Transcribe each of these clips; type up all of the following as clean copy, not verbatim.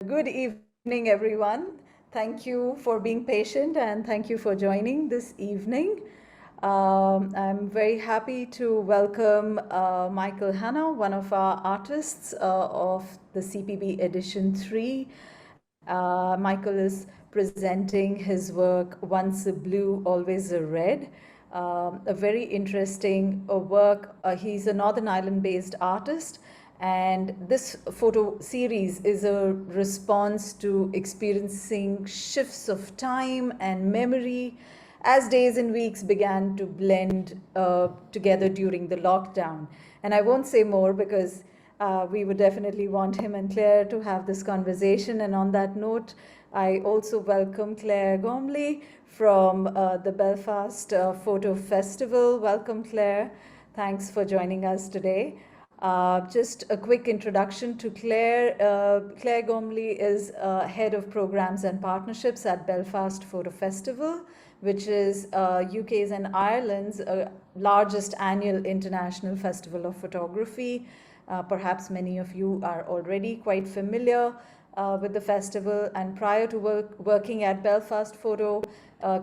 Good evening, everyone. Thank you for being patient and thank you for joining this evening. I'm very happy to welcome Michael Hanna, one of our artists of the CPB Edition 3. Michael is presenting his work, Once a Blue, Always a Red. A very interesting work. He's a Northern Ireland-based artist, and this photo series is a response to experiencing shifts of time and memory as days and weeks began to blend together during the lockdown. And I won't say more because we would definitely want him and Claire to have this conversation. And on that note, I also welcome Clare Gormley from the Belfast Photo Festival. Welcome, Claire. Thanks for joining us today. Just a quick introduction to Claire. Clare Gormley is Head of Programs and Partnerships at Belfast Photo Festival, which is UK's and Ireland's largest annual international festival of photography. Perhaps many of you are already quite familiar with the festival, and prior to working at Belfast Photo,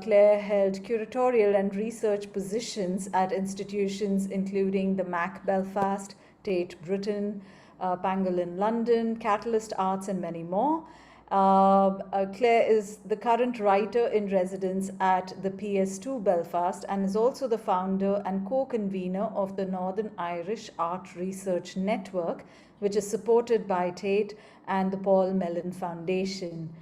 Claire held curatorial and research positions at institutions including the MAC Belfast, Tate Britain, Pangolin London, Catalyst Arts, and many more. Claire is the current writer in residence at the PS2 Belfast and is also the founder and co-convener of the Northern Irish Art Research Network, which is supported by Tate and the Paul Mellon Foundation.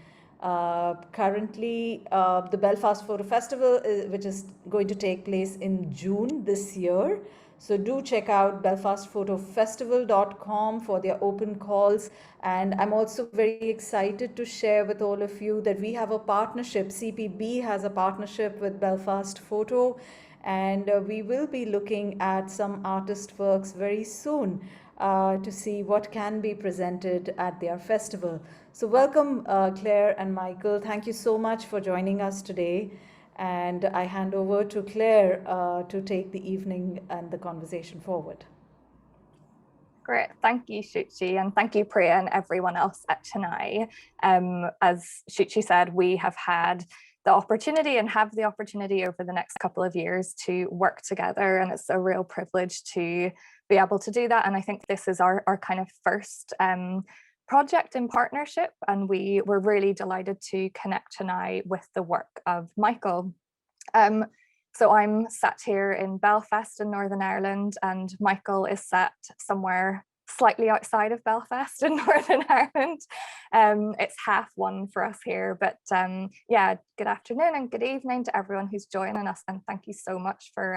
Currently, the Belfast Photo Festival, which is going to take place in June this year. So do check out belfastphotofestival.com for their open calls. And I'm also very excited to share with all of you that we have a partnership. CPB has a partnership with Belfast Photo, and we will be looking at some artist works very soon to see what can be presented at their festival. So welcome, Claire and Michael. Thank you so much for joining us today. And I hand over to Claire to take the evening and the conversation forward. Great, thank you, Shuchi, and thank you, Priya, and everyone else at Chennai. As Shuchi said, we have had the opportunity and have the opportunity over the next couple of years to work together, and it's a real privilege to be able to do that. And I think this is our kind of first project in partnership, and we were really delighted to connect tonight with the work of Michael. So I'm sat here in Belfast in Northern Ireland, and Michael is sat somewhere slightly outside of Belfast in Northern Ireland. It's 1:30 for us here, but yeah, good afternoon and good evening to everyone who's joining us, and thank you so much for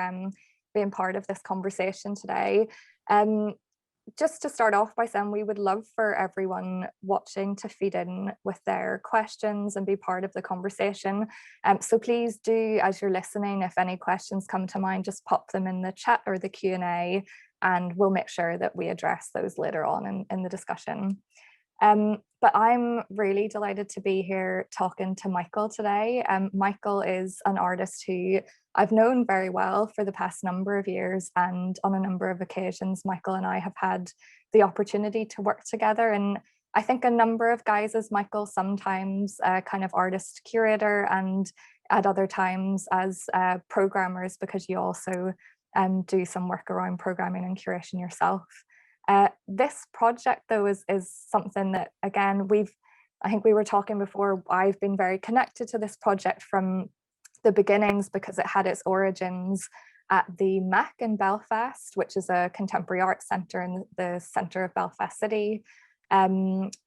being part of this conversation today. Just to start off by saying we would love for everyone watching to feed in with their questions and be part of the conversation. So please do, as you're listening, if any questions come to mind, just pop them in the chat or the Q&A, and we'll make sure that we address those later on in the discussion. But I'm really delighted to be here talking to Michael today. Michael is an artist who I've known very well for the past number of years, and on a number of occasions, Michael and I have had the opportunity to work together. And I think a number of guises, Michael, sometimes kind of artist curator, and at other times as programmers, because you also do some work around programming and curation yourself. This project, though, is something that, again, I think we were talking before, I've been very connected to this project from the beginnings because it had its origins at the MAC in Belfast, which is a contemporary art centre in the centre of Belfast City,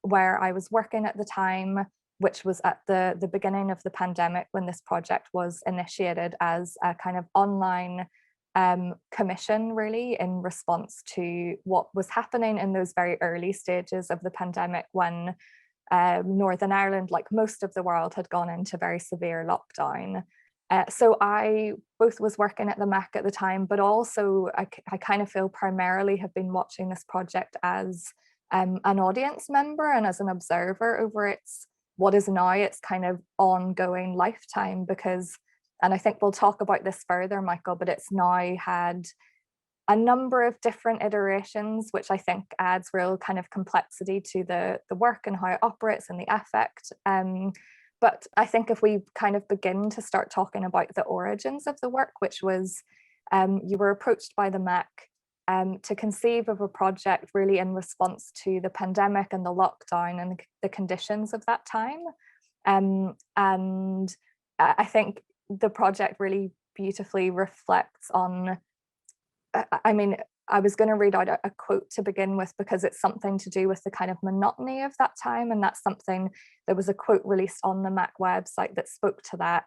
where I was working at the time, which was at the beginning of the pandemic when this project was initiated as a kind of online commission, really, in response to what was happening in those very early stages of the pandemic when Northern Ireland, like most of the world, had gone into very severe lockdown. So I both was working at the MAC at the time, but also I kind of feel primarily have been watching this project as an audience member and as an observer over what is now its kind of ongoing lifetime, because, and I think we'll talk about this further, Michael, but it's now had a number of different iterations, which I think adds real kind of complexity to the work and how it operates and the affect. But I think if we kind of begin to start talking about the origins of the work, which was you were approached by the MAC to conceive of a project really in response to the pandemic and the lockdown and the conditions of that time. And I think the project really beautifully reflects on, I mean, I was going to read out a quote to begin with because it's something to do with the kind of monotony of that time. And that's something, there was a quote released on the MAC website that spoke to that.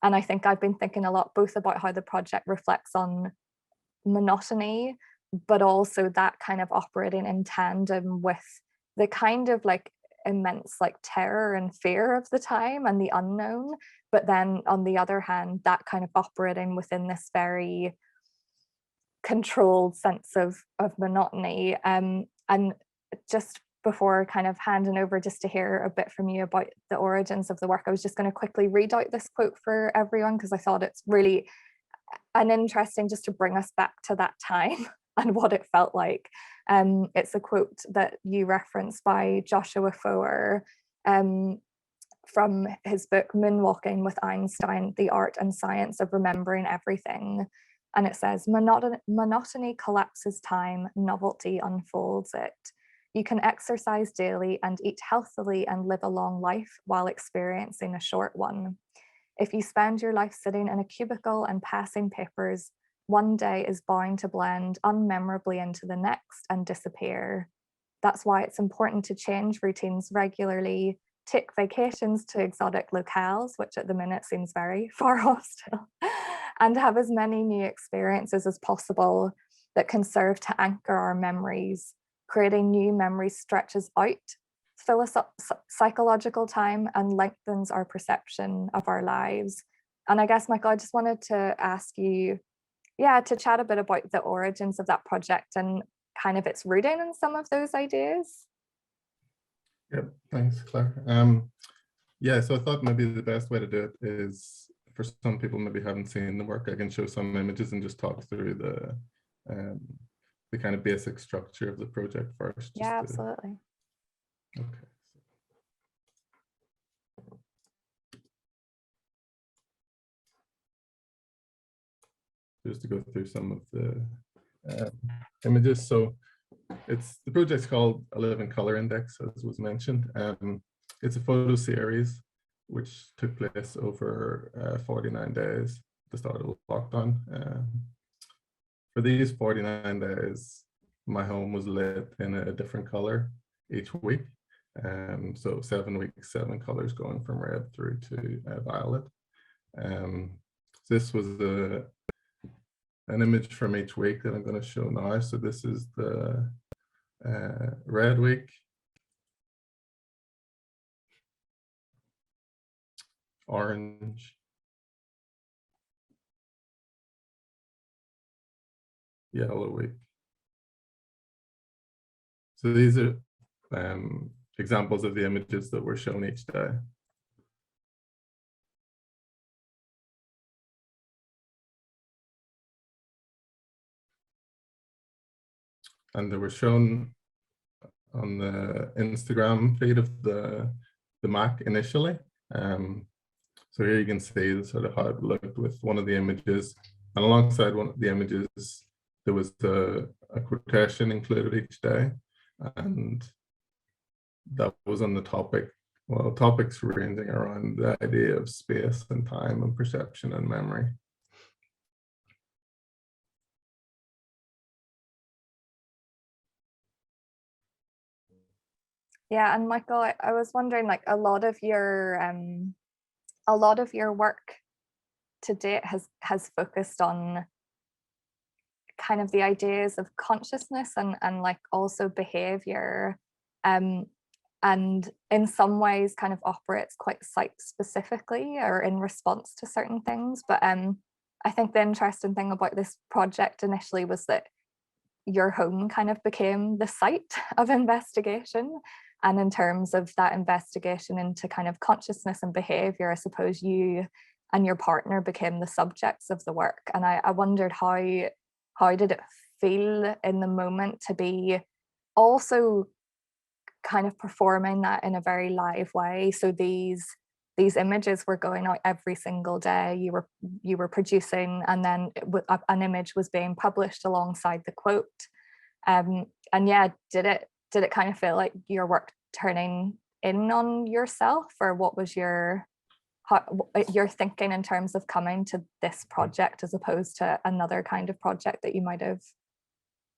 And I think I've been thinking a lot both about how the project reflects on monotony, but also that kind of operating in tandem with the kind of like immense like terror and fear of the time and the unknown. But then on the other hand, that kind of operating within this very controlled sense of monotony. And just before kind of handing over just to hear a bit from you about the origins of the work, I was just going to quickly read out this quote for everyone because I thought it's really an interesting just to bring us back to that time and what it felt like. It's a quote that you referenced by Joshua Foer from his book Moonwalking with Einstein, The Art and Science of Remembering Everything. And it says, monotony collapses time, novelty unfolds it. You can exercise daily and eat healthily and live a long life while experiencing a short one. If you spend your life sitting in a cubicle and passing papers, one day is bound to blend unmemorably into the next and disappear. That's why it's important to change routines regularly, take vacations to exotic locales, which at the minute seems very far off still, and have as many new experiences as possible that can serve to anchor our memories. Creating new memories stretches out psychological time and lengthens our perception of our lives. And I guess, Michael, I just wanted to ask you, to chat a bit about the origins of that project and kind of its rooting in some of those ideas. Yeah, thanks, Claire. So I thought maybe the best way to do it is, for some people maybe haven't seen the work, I can show some images and just talk through the kind of basic structure of the project first. Yeah, absolutely. Okay. Just to go through some of the images. So the project's called A Living Color Index, as was mentioned. It's a photo series which took place over 49 days at the start of lockdown. For these 49 days, my home was lit in a different color each week. So 7 weeks, 7 colors going from red through to violet. This was an image from each week that I'm going to show now. So this is the red week, orange, yellow week. So these are examples of the images that were shown each day. And they were shown on the Instagram feed of the MAC initially. So here you can see sort of how it looked with one of the images, and alongside one of the images, there was a quotation included each day, and that was on the topic, well, topics ranging around the idea of space and time and perception and memory. Yeah, and Michael, I was wondering, like, a lot of your work to date has focused on kind of the ideas of consciousness and like also behavior, and in some ways kind of operates quite site specifically or in response to certain things. But I think the interesting thing about this project initially was that your home kind of became the site of investigation. And in terms of that investigation into kind of consciousness and behavior, I suppose you and your partner became the subjects of the work. And I wondered how did it feel in the moment to be also kind of performing that in a very live way. So these images were going out every single day. You were producing, and then an image was being published alongside the quote. And yeah, did it kind of feel like your work turning in on yourself, or what was your thinking in terms of coming to this project as opposed to another kind of project that you might have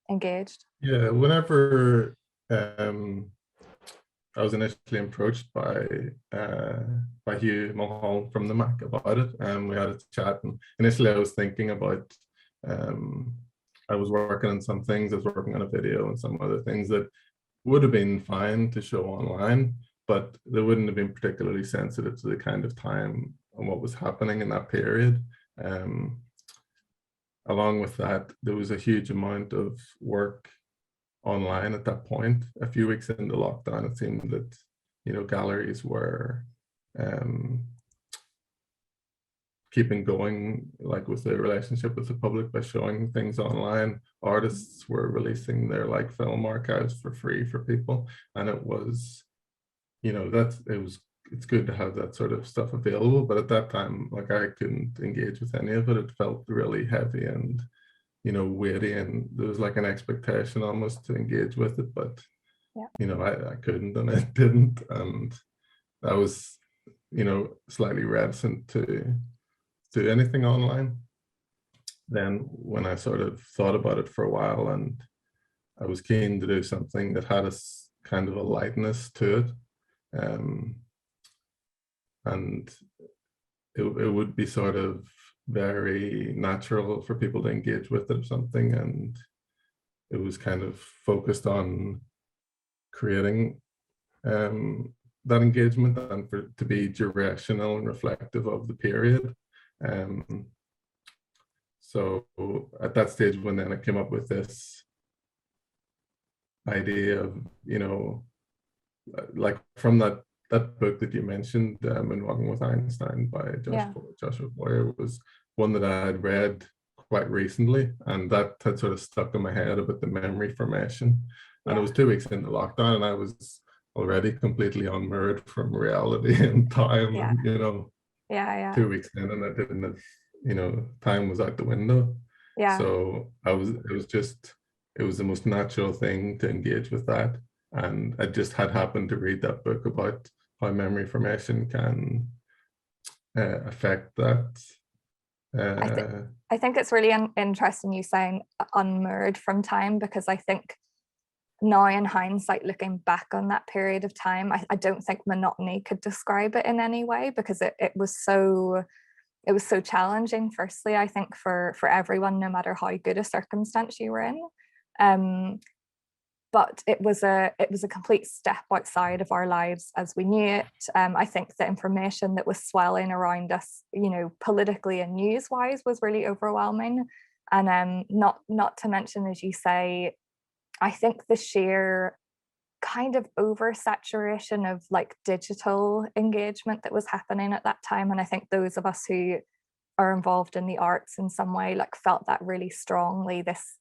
engaged? Yeah, whenever I was initially approached by Hugh Mulholland from the Mac about it, and we had a chat. And initially, I was thinking about I was working on some things. I was working on a video and some other things that would have been fine to show online, but they wouldn't have been particularly sensitive to the kind of time and what was happening in that period. Along with that, there was a huge amount of work online at that point. A few weeks into lockdown, it seemed that, you know, galleries were keeping going, like with the relationship with the public by showing things online. Artists were releasing their like film archives for free for people, and it was, you know, it's good to have that sort of stuff available, but at that time, like, I couldn't engage with any of it. It felt really heavy and, you know, weighty, and there was like an expectation almost to engage with it, but yeah, you know, I couldn't, and I didn't, and I was, you know, slightly reticent to do anything online. Then when I sort of thought about it for a while, and I was keen to do something that had a kind of a lightness to it, and it would be sort of very natural for people to engage with it or something, and it was kind of focused on creating that engagement and for it to be durational and reflective of the period. So at that stage, when then I came up with this idea of, you know, like from that book that you mentioned, in Walking with Einstein by Joshua Boyer, was one that I had read quite recently, and that had sort of stuck in my head about the memory formation. And it was 2 weeks into lockdown, and I was already completely unmoored from reality and time, and, you know, 2 weeks in, and I didn't have, you know, time was out the window. So it was the most natural thing to engage with that. And I just had happened to read that book about how memory formation can affect that. I think it's really interesting you saying unmoored from time, because I think now in hindsight, looking back on that period of time, I don't think monotony could describe it in any way, because it was so challenging, firstly, I think for everyone, no matter how good a circumstance you were in. But it was a complete step outside of our lives as we knew it. I think the information that was swelling around us, you know, politically and news-wise, was really overwhelming. And not to mention, as you say, I think the sheer kind of oversaturation of like digital engagement that was happening at that time. And I think those of us who are involved in the arts in some way like felt that really strongly, this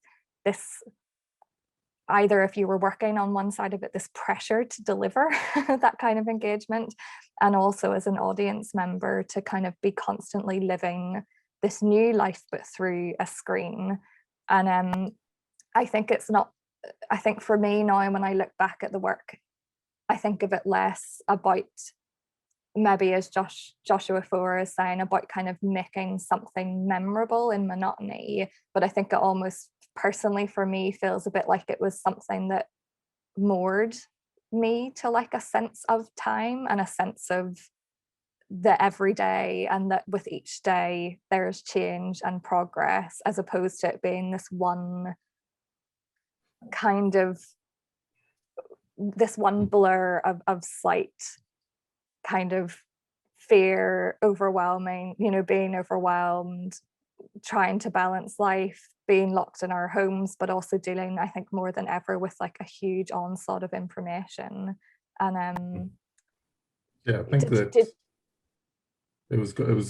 either, if you were working on one side of it, this pressure to deliver that kind of engagement, and also as an audience member to kind of be constantly living this new life but through a screen. And I think for me now, when I look back at the work, I think of it less about, maybe as Joshua Foer is saying, about kind of making something memorable in monotony, but I think it almost personally for me feels a bit like it was something that moored me to like a sense of time and a sense of the everyday, and that with each day there's change and progress, as opposed to it being this one blur of slight kind of fear, overwhelming, you know, being overwhelmed, trying to balance life, being locked in our homes, but also dealing, I think, more than ever with like a huge onslaught of information. And I think it was going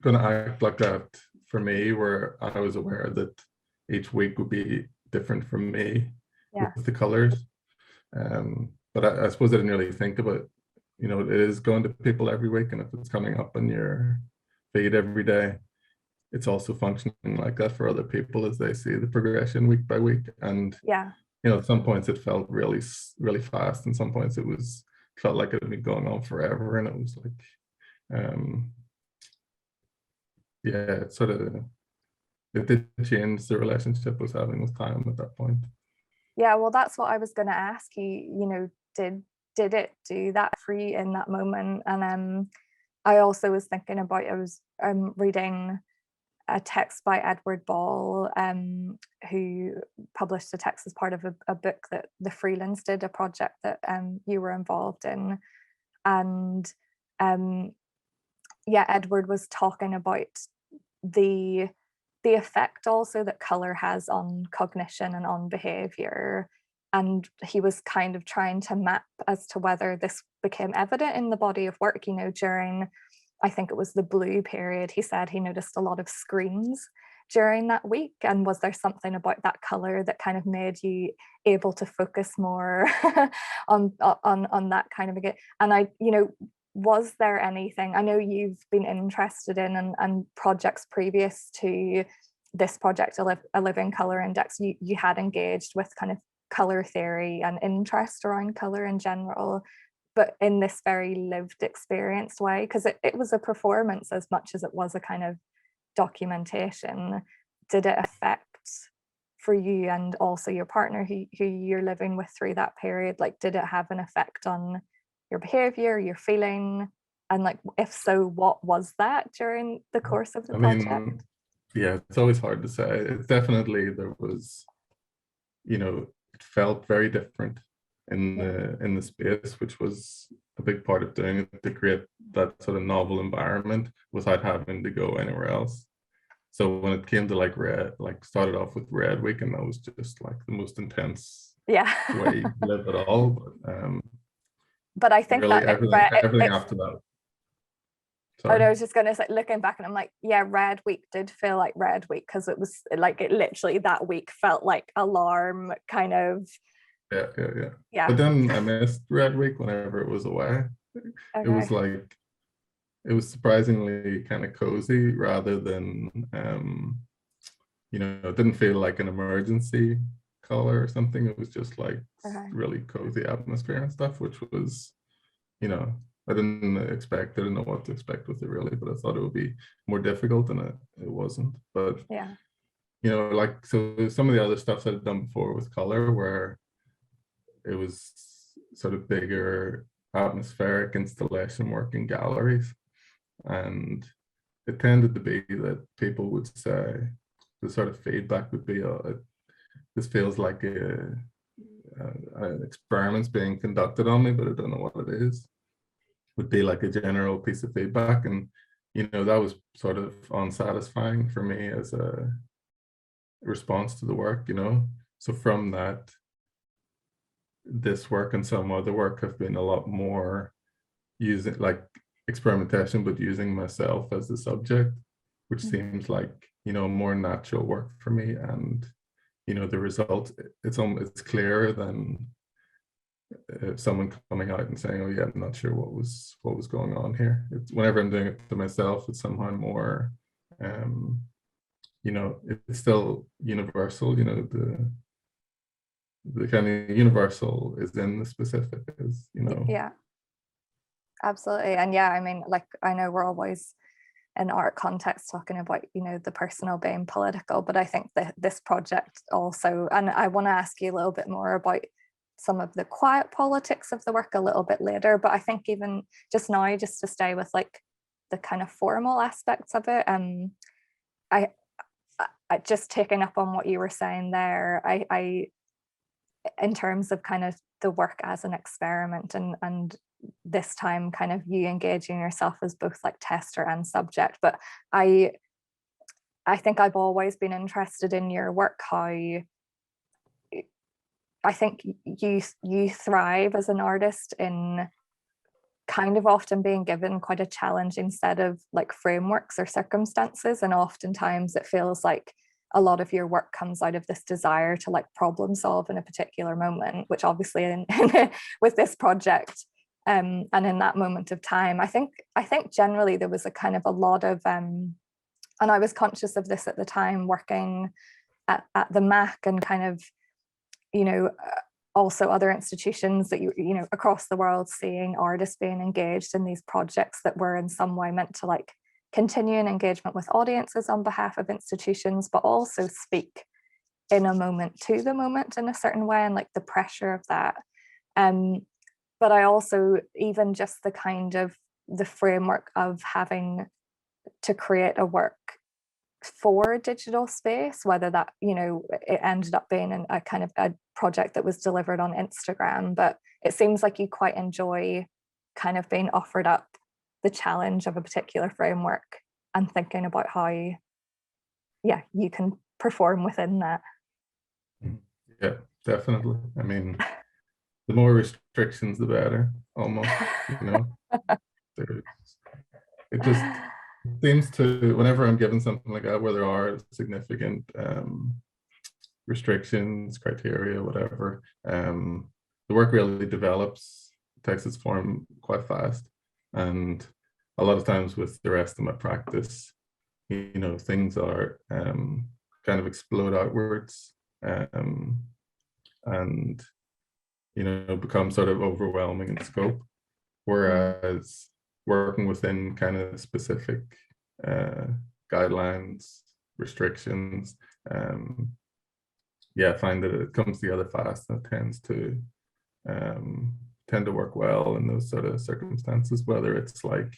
to act like that for me, where I was aware that each week would be different from me Yeah. with the colors. But I suppose I didn't really think about, you know, it is going to people every week, and if it's coming up on your feed every day, it's also functioning like that for other people as they see the progression week by week. And Yeah. you know, at some points it felt really fast, and some points it felt like it had been going on forever, and it was like, yeah, it did change the relationship I was having with time at that point. Yeah, well, that's what I was going to ask you. You know, did it do that for you in that moment? And I also was thinking about, I was reading a text by Edward Ball, who published a text as part of a book that the Freelands did, a project that you were involved in. And yeah, Edward was talking about the effect also that color has on cognition and on behavior. And he was kind of trying to map as to whether this became evident in the body of work, you know, during, I think it was the blue period. He said he noticed a lot of screens during that week. And was there something about that color that kind of made you able to focus more on that kind of a, and I, you know, was there anything, I know you've been interested in and projects previous to this project, A Living Colour Index, you had engaged with kind of colour theory and interest around colour in general, but in this very lived experienced way, because it was a performance as much as it was a kind of documentation. Did it affect for you and also your partner who you're living with through that period? Like, did it have an effect on your behavior, your feeling, and like, if so, what was that during the course of the project? Mean, yeah, it's always hard to say. It's definitely, there was, you know, it felt very different in the space, which was a big part of doing it, to create that sort of novel environment without having to go anywhere else. So when it came to like red, like started off with Red Week, and that was just like the most intense way to live at all. But I think really, that everything after that. Sorry. I was just going to say, looking back, and I'm like, yeah, Red Week did feel like Red Week, because it was like, it literally, that week felt like alarm kind of. Yeah. But then I missed Red Week whenever it was away. Okay. It was like, it was surprisingly kind of cozy rather than, you know, it didn't feel like an emergency color or something. It was just like really cozy atmosphere and stuff, which was, you know, I didn't know what to expect with it really, but I thought it would be more difficult, and it wasn't. But yeah, you know, like, so some of the other stuff I'd done before with color, where it was sort of bigger atmospheric installation work in galleries, and it tended to be that people would say, the sort of feedback would be, this feels like an experiment's being conducted on me, but I don't know what it is, would be like a general piece of feedback. And you know, that was sort of unsatisfying for me as a response to the work, you know. So from that, this work and some other work have been a lot more using like experimentation, but using myself as the subject, which seems like, you know, more natural work for me. And you know, the result, it's clearer than someone coming out and saying, oh yeah, I'm not sure what was going on here. It's, whenever I'm doing it to myself, it's somehow more, you know, it's still universal, you know, the kind of universal is in the specific, is, you know. Yeah, absolutely. And yeah, I mean, like, I know we're always in art context talking about, you know, the personal being political, but I think that this project also, and I want to ask you a little bit more about some of the quiet politics of the work a little bit later, but I think even just now, just to stay with like the kind of formal aspects of it, I just taking up on what you were saying there, I in terms of kind of the work as an experiment, and this time kind of you engaging yourself as both like tester and subject, but I think I've always been interested in your work, how I think you thrive as an artist in kind of often being given quite a challenging set of like frameworks or circumstances, and oftentimes it feels like a lot of your work comes out of this desire to like problem solve in a particular moment, which obviously with this project and in that moment of time, I think generally there was a kind of a lot of and I was conscious of this at the time, working at the MAC and kind of, you know, also other institutions that you know across the world, seeing artists being engaged in these projects that were in some way meant to like continue an engagement with audiences on behalf of institutions, but also speak in a moment to the moment in a certain way, and like the pressure of that. But I also, even just the kind of the framework of having to create a work for a digital space, whether that, you know, it ended up being a kind of a project that was delivered on Instagram, but it seems like you quite enjoy kind of being offered up the challenge of a particular framework and thinking about how, yeah, you can perform within that. Yeah, definitely. I mean, the more restrictions, the better, almost, you know. It just seems to, whenever I'm given something like that, where there are significant restrictions, criteria, whatever, the work really develops, takes its form quite fast. And a lot of times with the rest of my practice, you know, things are kind of explode outwards and, you know, become sort of overwhelming in scope. Whereas working within kind of specific guidelines, restrictions, yeah, I find that it comes together fast and it tends to work well in those sort of circumstances. Whether it's like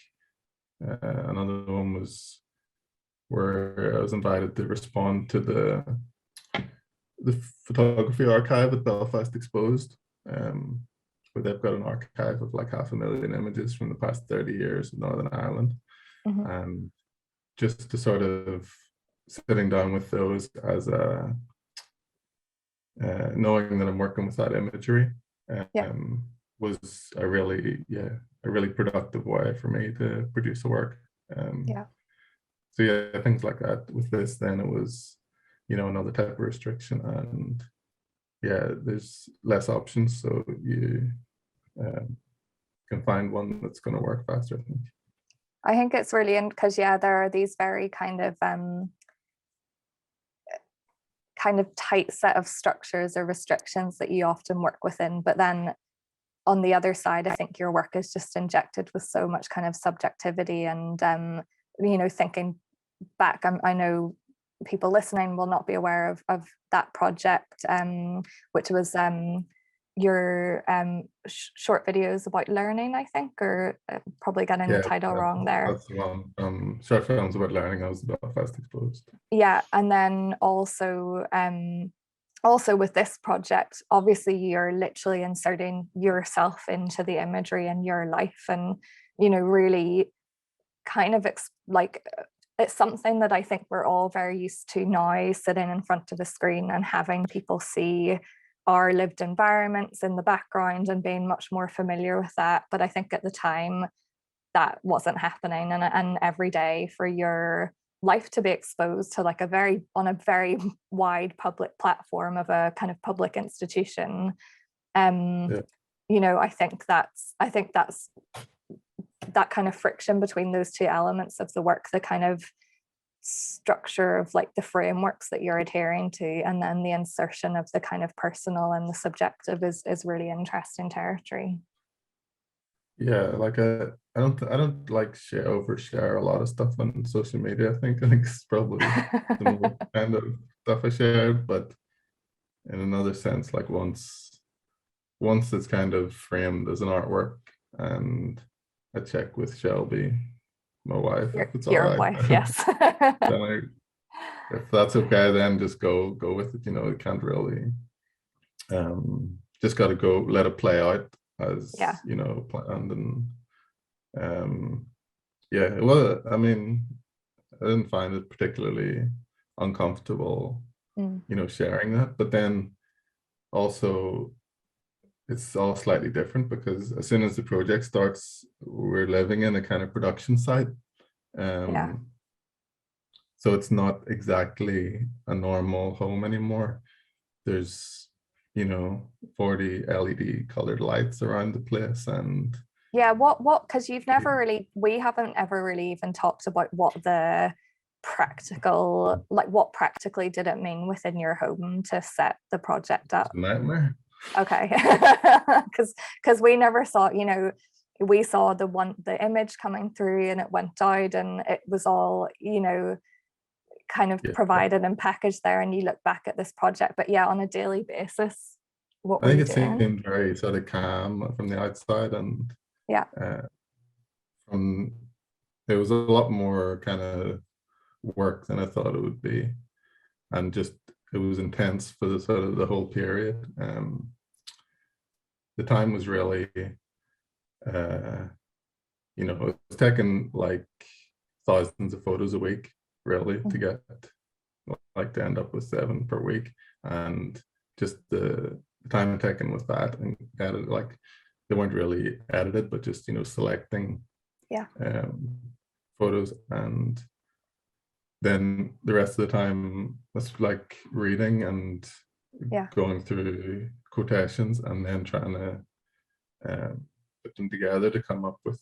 another one was where I was invited to respond to the photography archive at Belfast Exposed, where they've got an archive of like 500,000 images from the past 30 years of Northern Ireland. And just to sort of sitting down with those as a knowing that I'm working with that imagery was a really productive way for me to produce the work. So yeah, things like that. With this, then it was, you know, another type of restriction, and yeah, there's less options, so you can find one that's going to work faster, I think. It's really, because yeah, there are these very kind of tight set of structures or restrictions that you often work within, but then on the other side, I think your work is just injected with so much kind of subjectivity and you know, thinking back, I know people listening will not be aware of that project, which was your short videos about learning, I think, or probably getting the title wrong there. That's the one. Short films about learning. That was about Belfast Exposed. Yeah, and then also with this project, obviously you're literally inserting yourself into the imagery and your life, and you know, really kind of like it's something that I think we're all very used to now, sitting in front of a screen and having people see our lived environments in the background and being much more familiar with that. But I think at the time that wasn't happening, and every day for your life to be exposed to like on a very wide public platform of a kind of public institution, you know, I think that's that kind of friction between those two elements of the work, the kind of structure of like the frameworks that you're adhering to, and then the insertion of the kind of personal and the subjective is really interesting territory. Yeah, like I don't like overshare a lot of stuff on social media. I think it's probably the kind of stuff I shared, but in another sense, like once it's kind of framed as an artwork, and I check with Shelby, my wife, if it's all right. Wife, yes. Then if that's okay, then just go with it. You know, you can't really just got to go let it play out as you know, planned. And yeah, well, I mean, I didn't find it particularly uncomfortable, you know, sharing that, but then also it's all slightly different because as soon as the project starts, we're living in a kind of production site. So it's not exactly a normal home anymore. There's, 40 LED colored lights around the place, and yeah, because we haven't ever really even talked about what the practical, like what practically did it mean within your home to set the project up? it's a nightmare. Okay. because we never saw, we saw the image coming through and it went out and it was all, kind of Yeah. provided and packaged there, and you look back at this project, but yeah, on a daily basis, what I were think you it doing? seemed very sort of calm from the outside, and Yeah. From it was a lot more kind of work than I thought it would be, and just it was intense for the sort of the whole period. The time was really, it was taking like thousands of photos a week, really, to get like to end up with 7 per week, and just the time taken with that and edit, like they weren't really edited, but just selecting photos, and then the rest of the time was like reading and going through quotations and then trying to put them together to come up with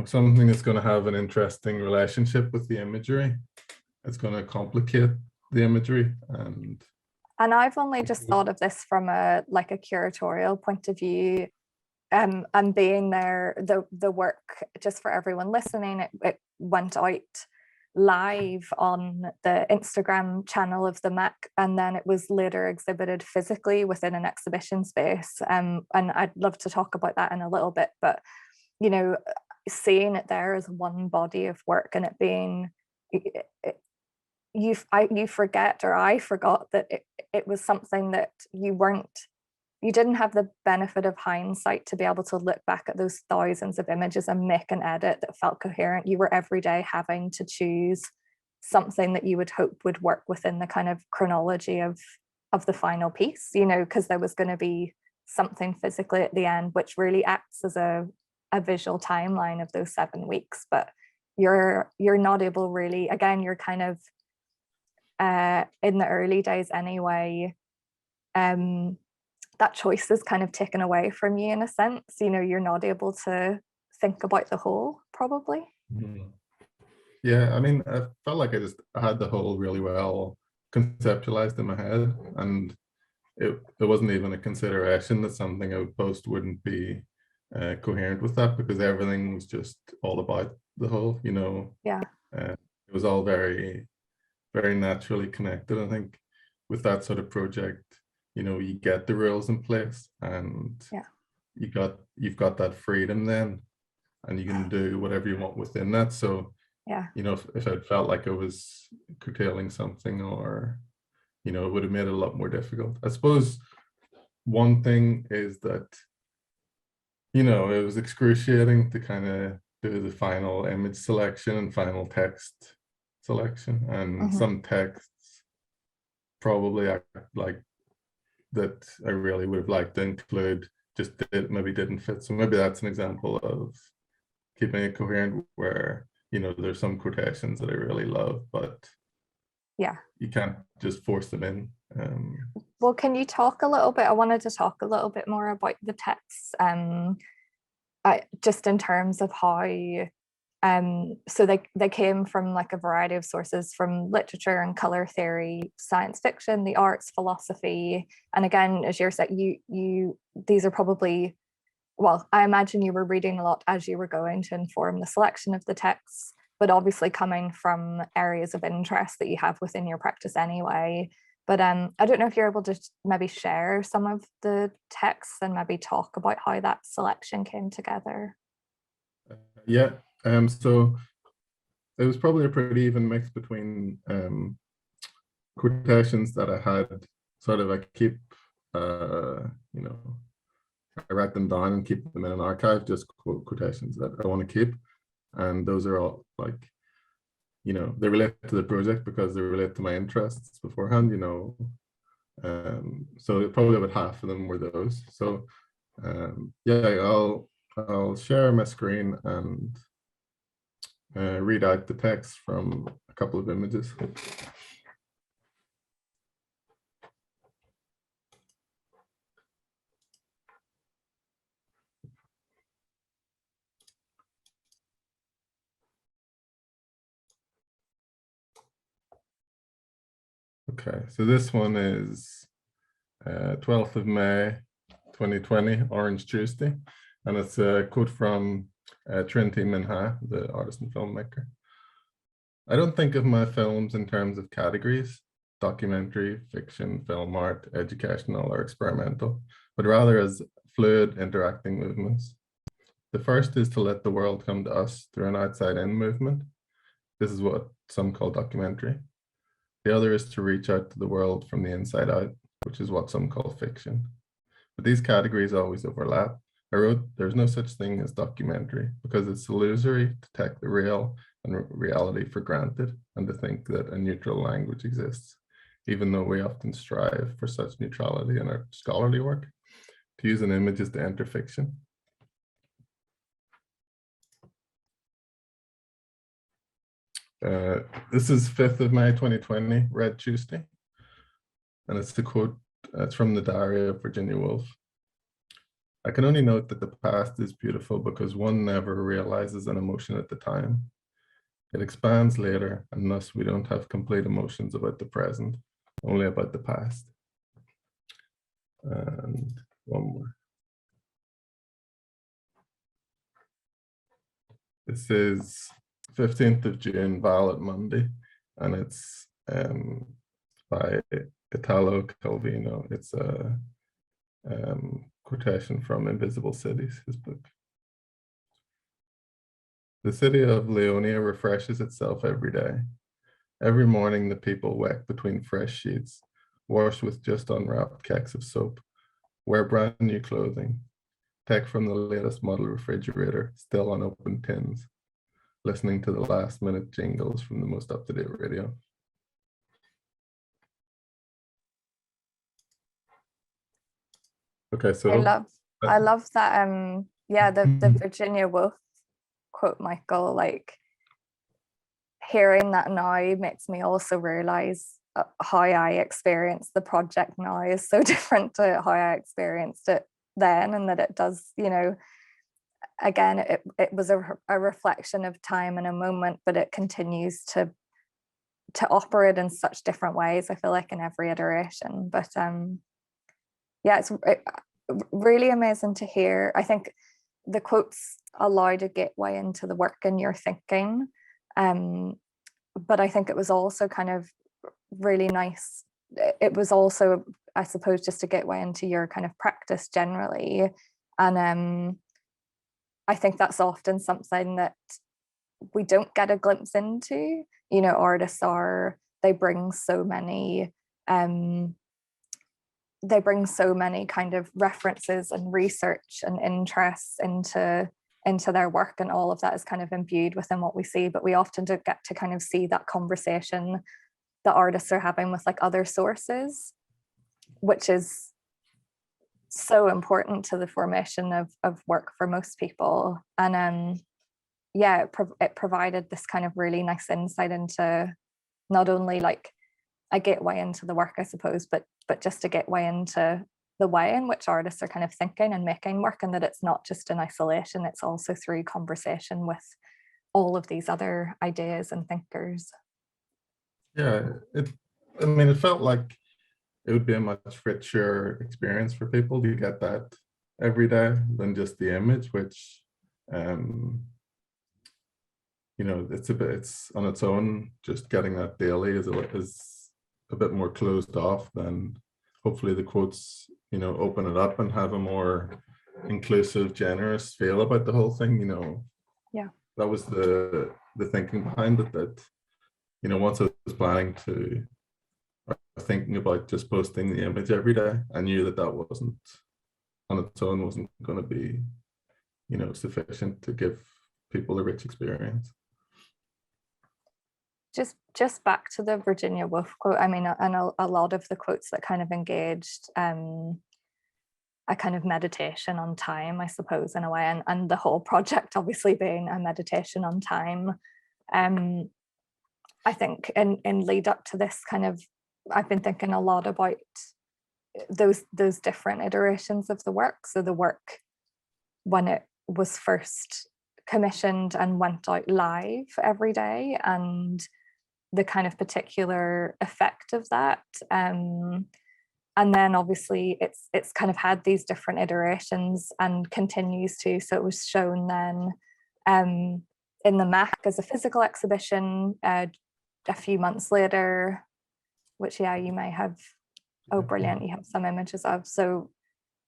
something that's going to have an interesting relationship with the imagery. It's going to complicate the imagery, and I've only just thought of this from a curatorial point of view, and being there, the work, just for everyone listening, it went out live on the Instagram channel of the Mac, and then it was later exhibited physically within an exhibition space, and I'd love to talk about that in a little bit, but seeing it there as one body of work, and it being you forget, or I forgot, that it was something that you didn't have the benefit of hindsight to be able to look back at those thousands of images and make an edit that felt coherent. You were every day having to choose something that you would hope would work within the kind of chronology of the final piece, because there was going to be something physically at the end which really acts as a visual timeline of those 7 weeks. But you're not able, really, again, you're kind of in the early days anyway, that choice is kind of taken away from you in a sense. You're not able to think about the whole, probably. Yeah, I mean, I felt like I had the whole really well conceptualized in my head, and it wasn't even a consideration that something I would post wouldn't be coherent with that, because everything was just all about the whole, it was all very, very naturally connected. I think with that sort of project, you get the rules in place, and you've got that freedom then, and you can do whatever you want within that. So if I felt like I was curtailing something, or it would have made it a lot more difficult. I suppose one thing is that it was excruciating to kind of do the final image selection and final text selection, and some texts probably like that I really would have liked to include just maybe didn't fit. So maybe that's an example of keeping it coherent, where there's some quotations that I really love, but you can't just force them in. Well, can you talk a little bit? I wanted to talk a little bit more about the texts, just in terms of how so they came from like a variety of sources, from literature and color theory, science fiction, the arts, philosophy, and again, as you're saying, these are probably, well, I imagine you were reading a lot as you were going to inform the selection of the texts, but obviously coming from areas of interest that you have within your practice anyway. But I don't know if you're able to maybe share some of the texts and maybe talk about how that selection came together. Yeah. So it was probably a pretty even mix between quotations that I had sort of, I keep, I write them down and keep them in an archive, just quotations that I want to keep. And those are all like, they relate to the project because they relate to my interests beforehand, so probably about half of them were those. So yeah, I'll share my screen and read out the text from a couple of images. Okay, so this one is 12th of May, 2020, Orange Tuesday. And it's a quote from Trinity Minha, the artist and filmmaker. I don't think of my films in terms of categories, documentary, fiction, film art, educational, or experimental, but rather as fluid, interacting movements. The first is to let the world come to us through an outside-in movement. This is what some call documentary. The other is to reach out to the world from the inside out, which is what some call fiction. But these categories always overlap. I wrote, there's no such thing as documentary because it's illusory to take the real and reality for granted and to think that a neutral language exists, even though we often strive for such neutrality in our scholarly work. To use an image is to enter fiction. This is 5th of May, 2020, Red Tuesday. And it's the quote, it's from the diary of Virginia Woolf. I can only note that the past is beautiful because one never realizes an emotion at the time. It expands later, and thus we don't have complete emotions about the present, only about the past. And one more. This is 15th of June, Violet Monday, and it's by Italo Calvino. It's a quotation from Invisible Cities, his book. The city of Leonia refreshes itself every day. Every morning, the people wake between fresh sheets, wash with just unwrapped cakes of soap, wear brand new clothing, take from the latest model refrigerator, still unopened tins, listening to the last minute jingles from the most up-to-date radio. Okay, so I love that yeah, the Virginia Woolf quote, Michael, like hearing that now makes me also realize how I experience the project now is so different to how I experienced it then, and that it does, you know, again, it was a reflection of time and a moment, but it continues to operate in such different ways, I feel like, in every iteration. But yeah, it's really amazing to hear. I think the quotes allowed a gateway into the work and your thinking, but I think it was also kind of really nice. It was also, I suppose, just a gateway into your kind of practice generally, and I think that's often something that we don't get a glimpse into. You know, artists they bring so many kind of references and research and interests into their work, and all of that is kind of imbued within what we see, but we often don't get to kind of see that conversation that artists are having with like other sources, which is so important to the formation of work for most people. And yeah, it provided this kind of really nice insight into not only like a gateway into the work, I suppose, but just a gateway into the way in which artists are kind of thinking and making work, and that it's not just in isolation, it's also through conversation with all of these other ideas and thinkers. Yeah, I mean, it felt like it would be a much richer experience for people to get that every day than just the image, which you know, it's on its own. Just getting that daily is a bit more closed off. Than hopefully the quotes, you know, open it up and have a more inclusive, generous feel about the whole thing. You know, yeah, that was the thinking behind it. That, you know, once I was planning to thinking about just posting the image every day, I knew that wasn't on its own wasn't going to be, you know, sufficient to give people a rich experience. Just back to the Virginia Woolf quote, I mean, and a lot of the quotes that kind of engaged a kind of meditation on time, I suppose, in a way, and the whole project obviously being a meditation on time. I think in lead up to this kind of, I've been thinking a lot about those different iterations of the work. So the work when it was first commissioned and went out live every day, and the kind of particular effect of that. And then obviously it's kind of had these different iterations and continues to. So it was shown then in the MAC as a physical exhibition a few months later, which, yeah, you may have, oh, brilliant, you have some images of. So,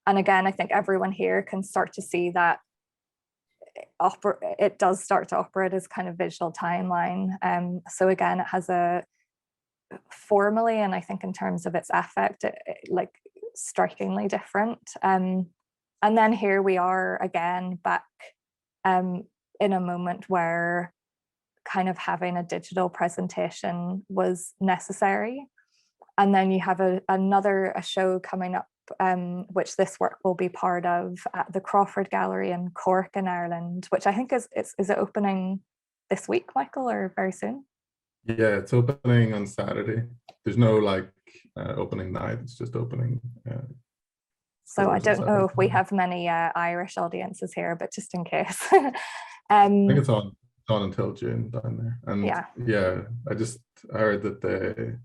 and again, I think everyone here can start to see that it does start to operate as kind of visual timeline. So again, it has a formally, and I think in terms of its affect, like strikingly different. And then here we are again back in a moment where kind of having a digital presentation was necessary. And then you have another show coming up, which this work will be part of at the Crawford Gallery in Cork in Ireland, which I think is it opening this week, Michael, or very soon? Yeah, it's opening on Saturday. There's no like opening night, it's just opening. So I don't know if we have many Irish audiences here, but just in case. I think it's on until June down there. And yeah, I heard that the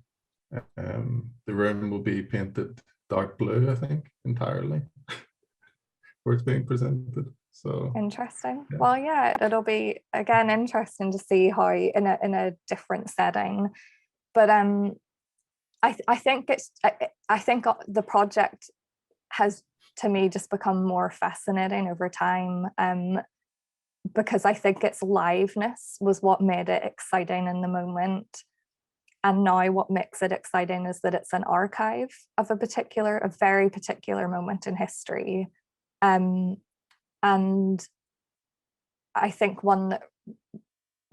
room will be painted dark blue, I think, entirely, where it's being presented. So interesting. Yeah. Well, yeah, it'll be again interesting to see how in a different setting. But I think the project has, to me, just become more fascinating over time. Because I think its liveness was what made it exciting in the moment. And now what makes it exciting is that it's an archive of a very particular moment in history. And I think one that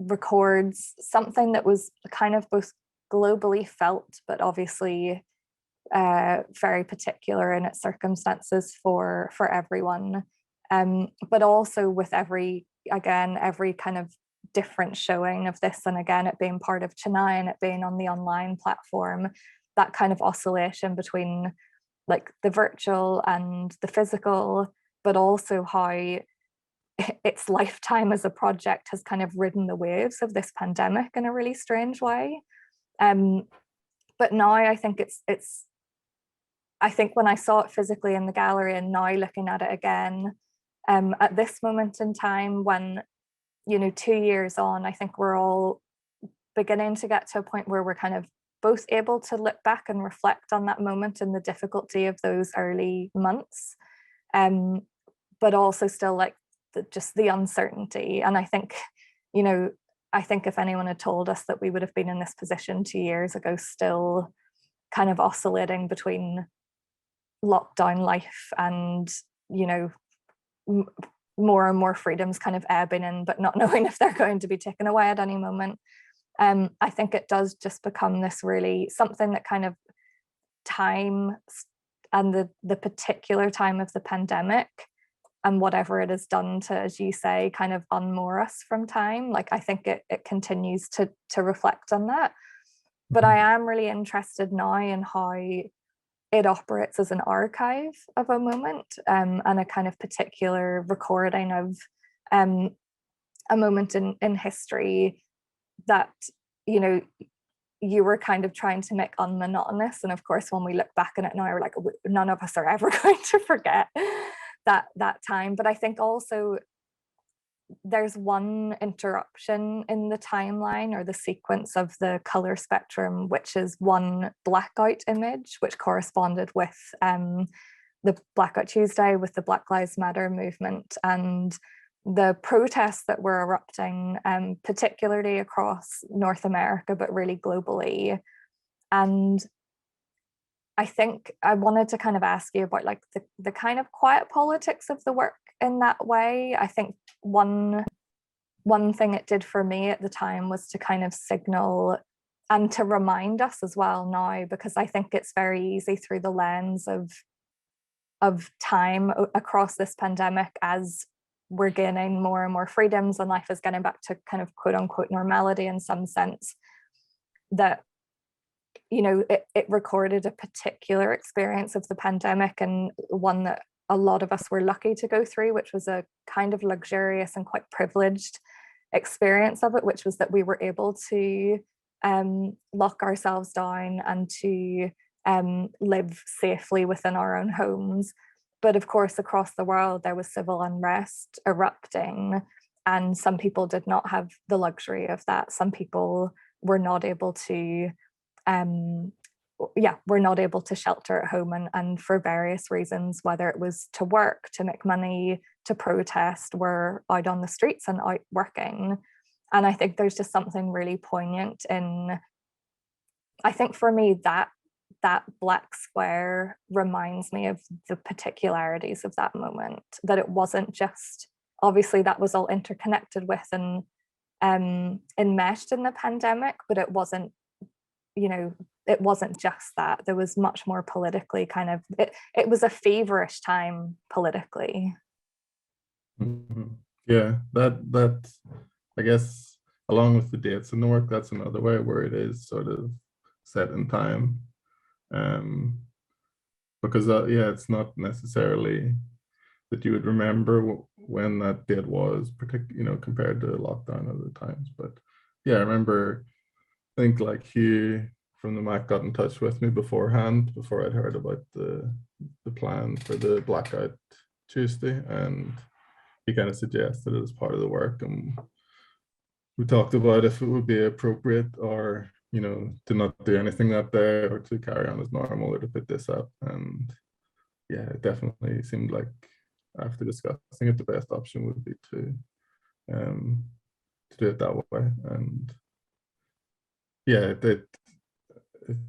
records something that was kind of both globally felt, but obviously very particular in its circumstances for everyone. But also with every kind of different showing of this, and again it being part of Chennai and it being on the online platform, that kind of oscillation between like the virtual and the physical, but also how its lifetime as a project has kind of ridden the waves of this pandemic in a really strange way. But now I think I think when I saw it physically in the gallery and now looking at it again, at this moment in time, when, 2 years on, I think we're all beginning to get to a point where we're kind of both able to look back and reflect on that moment and the difficulty of those early months, but also still like just the uncertainty. And I think, I think if anyone had told us that we would have been in this position 2 years ago, still kind of oscillating between lockdown life and, more and more freedoms kind of ebbing in, but not knowing if they're going to be taken away at any moment. I think it does just become this really something that kind of time and the particular time of the pandemic and whatever it has done to, as you say, kind of unmoor us from time. Like, I think it continues to reflect on that. But I am really interested now in how it operates as an archive of a moment, and a kind of particular recording of a moment in history that, you were kind of trying to make unmonotonous. And of course, when we look back on it now, we're like, none of us are ever going to forget that time. But I think also there's one interruption in the timeline or the sequence of the color spectrum, which is one blackout image, which corresponded with the Blackout Tuesday, with the Black Lives Matter movement and the protests that were erupting, particularly across North America, but really globally. And I think I wanted to kind of ask you about like the kind of quiet politics of the work in that way. I think one thing it did for me at the time was to kind of signal and to remind us as well now, because I think it's very easy through the lens of time across this pandemic as we're gaining more and more freedoms and life is getting back to kind of quote unquote normality in some sense, that, you know, it recorded a particular experience of the pandemic, and one that a lot of us were lucky to go through, which was a kind of luxurious and quite privileged experience of it, which was that we were able to lock ourselves down and to live safely within our own homes. But of course, across the world, there was civil unrest erupting, and some people did not have the luxury of that. Some people were not able to we're not able to shelter at home, and for various reasons, whether it was to work, to make money, to protest, were out on the streets and out working. And I think there's just something really poignant in, I think for me, that black square reminds me of the particularities of that moment, that it wasn't just, obviously that was all interconnected with and enmeshed in the pandemic, but it wasn't, you know, it wasn't just that. There was much more politically kind of, it was a feverish time politically. Mm-hmm. Yeah, that I guess along with the dates in the work, that's another way where it is sort of set in time. Because yeah, it's not necessarily that you would remember when that date was, you know, compared to lockdown other times. But yeah, I remember, I think like Hugh from the Mac got in touch with me beforehand, before I'd heard about the plan for the Blackout Tuesday, and he kind of suggested it as part of the work, and we talked about if it would be appropriate, or, you know, to not do anything that day, or to carry on as normal, or to put this up. And yeah, it definitely seemed like, after discussing it, the best option would be to do it that way. And yeah, it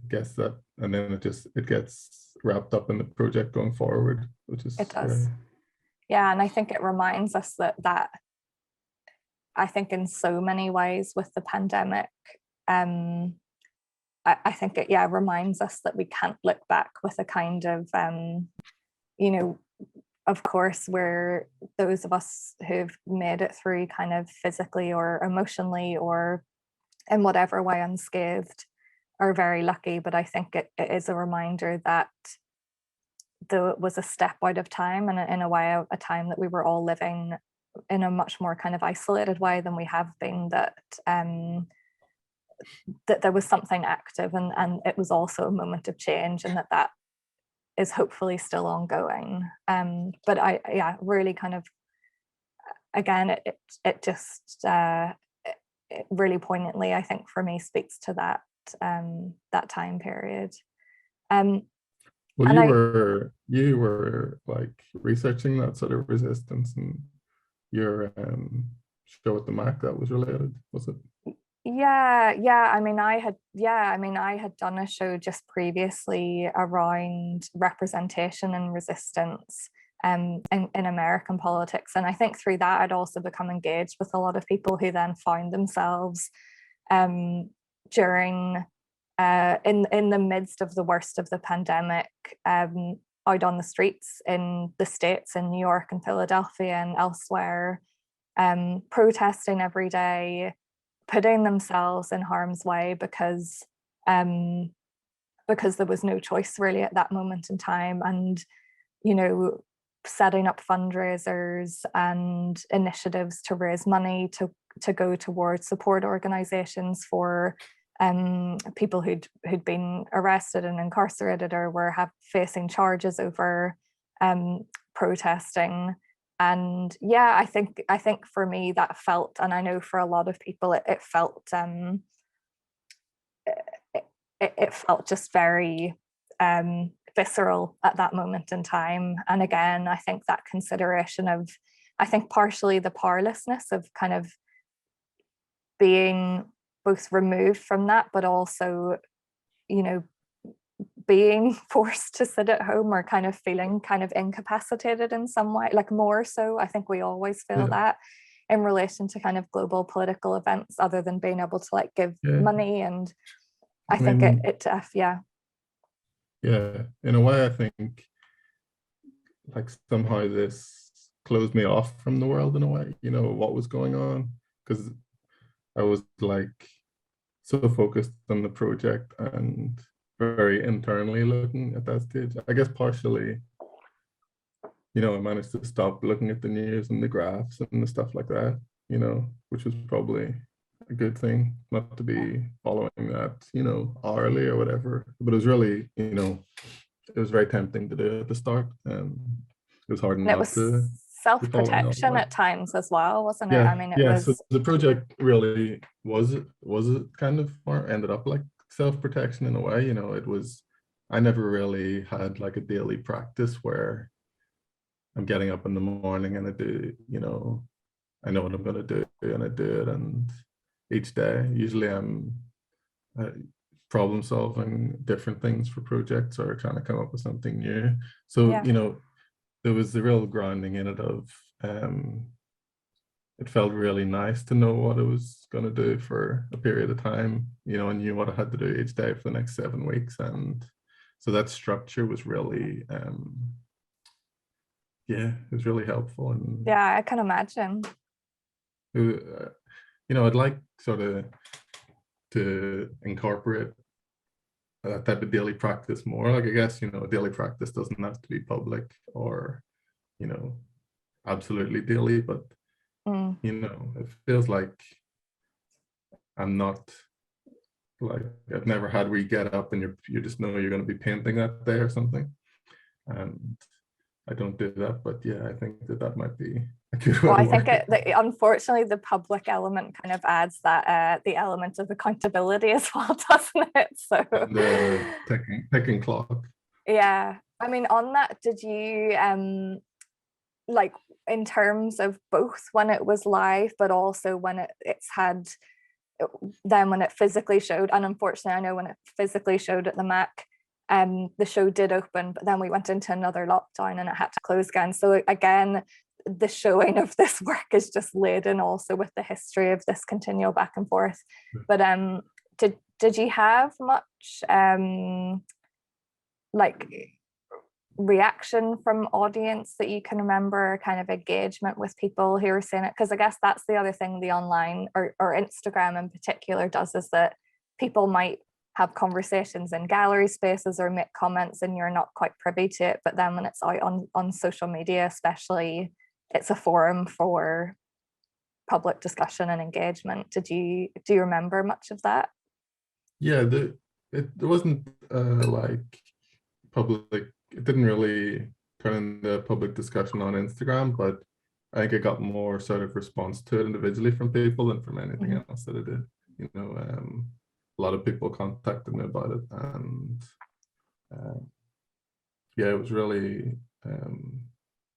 gets that, and then it gets wrapped up in the project going forward, which is it does. Yeah, and I think it reminds us that I think in so many ways with the pandemic, I think it reminds us that we can't look back with a kind of you know, of course, we're those of us who've made it through kind of physically or emotionally or in whatever way unscathed are very lucky, but I think it is a reminder that though it was a step out of time, and in a way a time that we were all living in a much more kind of isolated way than we have been, that that there was something active, and it was also a moment of change, and that is hopefully still ongoing. But I really kind of, again, it just it really poignantly, I think, for me, speaks to that that time period. Well, you were like researching that sort of resistance, and your show at the Mac, that was related, was it? Yeah. I mean, I had done a show just previously around representation and resistance in American politics, and I think through that I'd also become engaged with a lot of people who then found themselves during in the midst of the worst of the pandemic, out on the streets in the States, in New York and Philadelphia and elsewhere, protesting every day, putting themselves in harm's way because there was no choice really at that moment in time, and, you know, setting up fundraisers and initiatives to raise money to go towards support organizations for people who'd been arrested and incarcerated or were facing charges over protesting. And yeah, I think for me that felt, and I know for a lot of people it felt it felt just very visceral at that moment in time. And again, I think that consideration of, I think partially the powerlessness of kind of being both removed from that, but also, you know, being forced to sit at home or kind of feeling kind of incapacitated in some way, like more so. I think we always feel that in relation to kind of global political events, other than being able to like give money. And I think in a way, I think like somehow this closed me off from the world in a way, you know, what was going on, because I was like so focused on the project and very internally looking at that stage. I guess partially, you know, I managed to stop looking at the news and the graphs and the stuff like that, you know, which was probably a good thing, not to be following that, you know, hourly or whatever. But it was really, you know, it was very tempting to do at the start, and it was hard And it not was to be following all of self-protection that. at times as well, wasn't it? Yeah, I mean, it yeah. was. So the project really was it kind of, or ended up like self-protection in a way. You know, it was. I never really had like a daily practice where I'm getting up in the morning and I do, you know, I know what I'm going to do and I do it, and each day usually I'm problem solving different things for projects or trying to come up with something new. So Yeah. you know, there was the real grounding in it of it felt really nice to know what I was going to do for a period of time. You know, I knew what I had to do each day for the next 7 weeks, and so that structure was really yeah, it was really helpful. And Yeah, I can imagine. you know, I'd like sort of to incorporate that type of daily practice more. Like, I guess, you know, daily practice doesn't have to be public or, you know, absolutely daily, but you know, it feels like I'm not, like, I've never had where you get up and you just know you're going to be painting that day or something, and I don't do that. But yeah, I think that might be a good way Well, to I think work it. unfortunately the public element kind of adds that the element of accountability as well, doesn't it? So And the ticking clock. yeah, I mean, on that, did you like, in terms of both when it was live but also when it's had, then when it physically showed, and unfortunately I know when it physically showed at the Mac, the show did open, but then we went into another lockdown and it had to close again. So again, the showing of this work is just laden also with the history of this continual back and forth. But did you have much like reaction from audience that you can remember, kind of engagement with people who were saying it? Because I guess that's the other thing the online or Instagram in particular does, is that people might have conversations in gallery spaces or make comments and you're not quite privy to it, but then when it's out on social media especially, it's a forum for public discussion and engagement. Do you remember much of that? Yeah, it wasn't like public, it didn't really turn into public discussion on Instagram, but I think I got more sort of response to it individually from people than from anything else that I did. You know, a lot of people contacted me about it, and yeah, it was really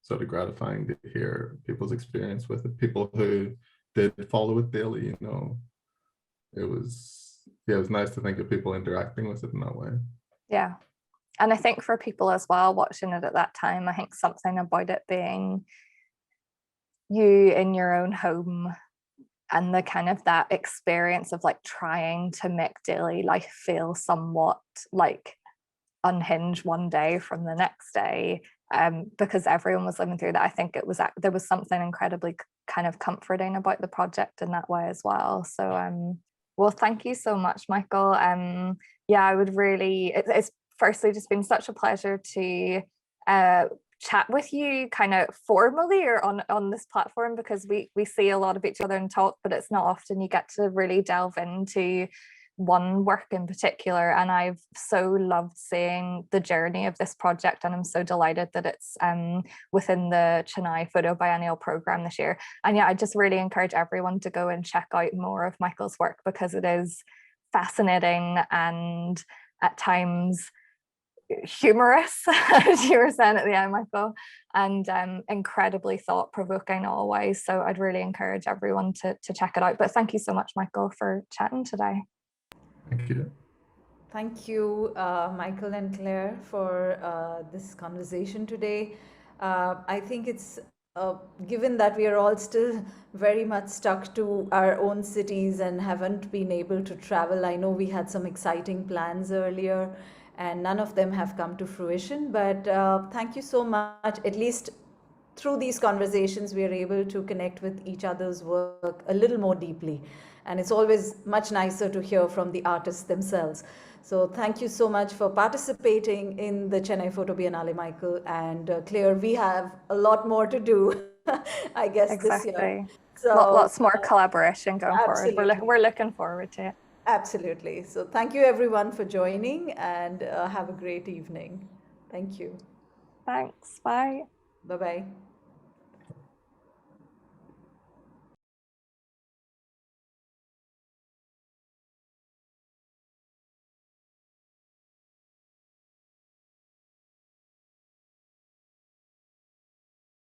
sort of gratifying to hear people's experience with it. People who did follow it daily, you know, it was nice to think of people interacting with it in that way. Yeah. And I think for people as well watching it at that time, I think something about it being you in your own home and the kind of that experience of like trying to make daily life feel somewhat like unhinged one day from the next day, because everyone was living through that. I think there was something incredibly kind of comforting about the project in that way as well. So well, thank you so much, Michael. Yeah, I would really, it's firstly just been such a pleasure to chat with you kind of formally or on this platform, because we see a lot of each other and talk, but it's not often you get to really delve into one work in particular. And I've so loved seeing the journey of this project, and I'm so delighted that it's within the Chennai Photo Biennial program this year. And yeah, I just really encourage everyone to go and check out more of Michael's work, because it is fascinating and at times humorous, as you were saying at the end, Michael, and incredibly thought-provoking always. So I'd really encourage everyone to check it out. But thank you so much, Michael, for chatting today. Thank you. Thank you, Michael and Claire, for this conversation today. I think it's given that we are all still very much stuck to our own cities and haven't been able to travel. I know we had some exciting plans earlier and none of them have come to fruition, but thank you so much. At least through these conversations, we are able to connect with each other's work a little more deeply. And it's always much nicer to hear from the artists themselves. So thank you so much for participating in the Chennai Photo Biennale, Michael. And Claire, we have a lot more to do, I guess, this year. Exactly. So, Lots more collaboration going forward. We're looking forward to it. Absolutely. So thank you everyone for joining, and have a great evening. Thank you. Thanks. Bye. Bye-bye.